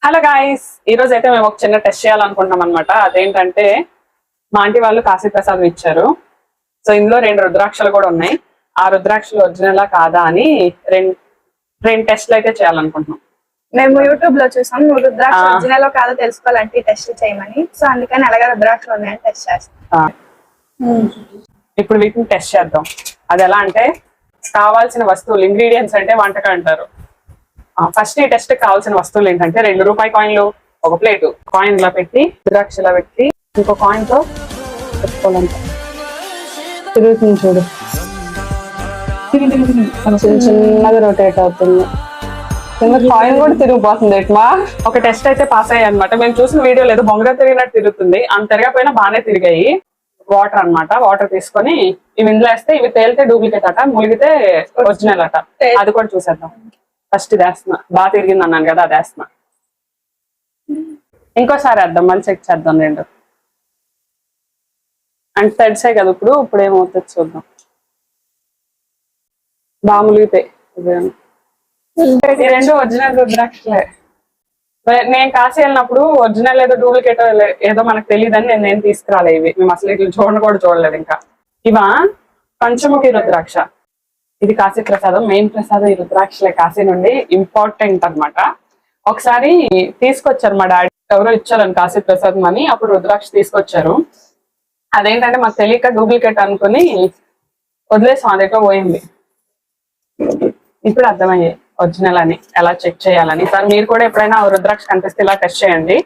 Hello guys, ఈ రోజు అయితే మేము ఒక చిన్న టెస్ట్ చేయాలనుకుంటున్నాం అనమాట. అదేంటంటే మా ఆంటీ వాళ్ళు కాశీ ప్రసాదం ఇచ్చారు. సో ఇందులో 2 రుద్రాక్షలు కూడా ఉన్నాయి. ఆ రుద్రాక్షలు ఒరిజినలా కాదా అని రెండు టెస్ట్లు అయితే చేయాలనుకుంటున్నాం. మేము యూట్యూబ్ లో చూసాం రుద్రాక్ష ఒరిజినల్ కాదో తెలుసుకోవాలంటే టెస్ట్ చేయమని. సో అందుకని అలాగే రుద్రాక్షలు ఉన్నాయని టెస్ట్ చేస్తాం. ఇప్పుడు వీటిని టెస్ట్ చేద్దాం. అది ఎలా అంటే కావాల్సిన వస్తువులు, ఇంగ్రీడియంట్స్ అంటే వంటకం అంటారు. ఫస్ట్ ఈ టెస్ట్ కావాల్సిన వస్తువులు ఏంటంటే 2 రూపాయి కాయిన్లు, ఒక ప్లేటు, కాయిన్ ఇలా పెట్టి రుద్రాక్షలా పెట్టి ఇంకో కాయిన్ తో పెట్టుకోవాలంట. తిరుగుతుంది చూడు, చిన్నగా రొటేట్ అవుతుంది. కాయిన్ కూడా తిరిగిపోతుంది. ఎట్లా ఒక టెస్ట్ అయితే పాస్ అయ్యాయి అనమాట. మేము చూసిన వీడియో లేదు, బొంగగా తిరిగినట్టు తిరుగుతుంది. అంత తిరగపోయినా బాగానే తిరిగాయి. వాటర్ అన్నమాట. వాటర్ తీసుకొని ఇవి ఇందులో వేస్తే ఇవి తేలితే డూప్లికేట్ అట, ములిగితే ఒరిజినల్ అట. అది కూడా చూసేద్దాం. ఫస్ట్ ఇది వేస్తున్నా, బాగా తిరిగింది అన్నాను కదా, అది వేస్తున్నా. ఇంకోసారి వేద్దాం, మళ్ళీ చెక్ చేద్దాం. 2 అంటే తడిసాయి కదా. ఇప్పుడు ఏమవుతుంది చూద్దాం. బాగా ములిగితే ఈ 2 ఒరిజినల్ రుద్రాక్షలే. నేను కాశీ వెళ్ళినప్పుడు ఒరిజినల్ ఏదో డూప్లికేట్ ఏదో మనకు తెలియదని నేను తీసుకురాలే. ఇవి మేము అసలు ఇట్లా చూడలేదు. ఇంకా ఇవా పంచముఖి రుద్రాక్ష. ఇది కాశీ ప్రసాదం, మెయిన్ ప్రసాదం ఈ రుద్రాక్షలే. కాశీ నుండి ఇంపార్టెంట్ అన్నమాట. ఒకసారి తీసుకొచ్చారు మా డాడీ, ఎవరో ఇచ్చారని కాశీ ప్రసాదం అని. అప్పుడు రుద్రాక్ష తీసుకొచ్చారు. అదేంటంటే మాకు తెలియక డూప్లికేట్ అనుకుని వదిలేసాం. అదేటో పోయింది. ఇప్పుడు అర్థమయ్యాయి ఒరిజినల్ అని, ఎలా చెక్ చేయాలని. సార్ మీరు కూడా ఎప్పుడైనా రుద్రాక్ష కనిపిస్తే ఇలా టెస్ట్ చేయండి.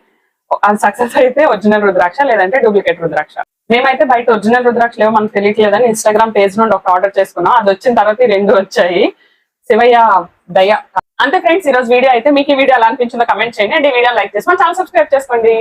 అది సక్సెస్ అయితే ఒరిజినల్ రుద్రాక్ష, లేదంటే డూప్లికేట్ రుద్రాక్ష. మేమైతే బయట ఒరిజినల్ రుద్రాక్ష లేవు, మనకు తెలియట్లేదని ఇన్స్టాగ్రామ్ పేజ్ నుండి ఒక ఆర్డర్ చేసుకున్నాం. అది వచ్చిన తర్వాత ఈ 2 వచ్చాయి. శివయ్య దయ. అంతే ఫ్రెండ్స్, ఈ రోజు వీడియో అయితే. మీకు ఈ వీడియో ఎలా అనిపించిందో కమెంట్ చేయండి. అండ్ ఈ వీడియో లైక్ చేసి మన ఛానల్ సబ్స్క్రైబ్ చేసుకోండి.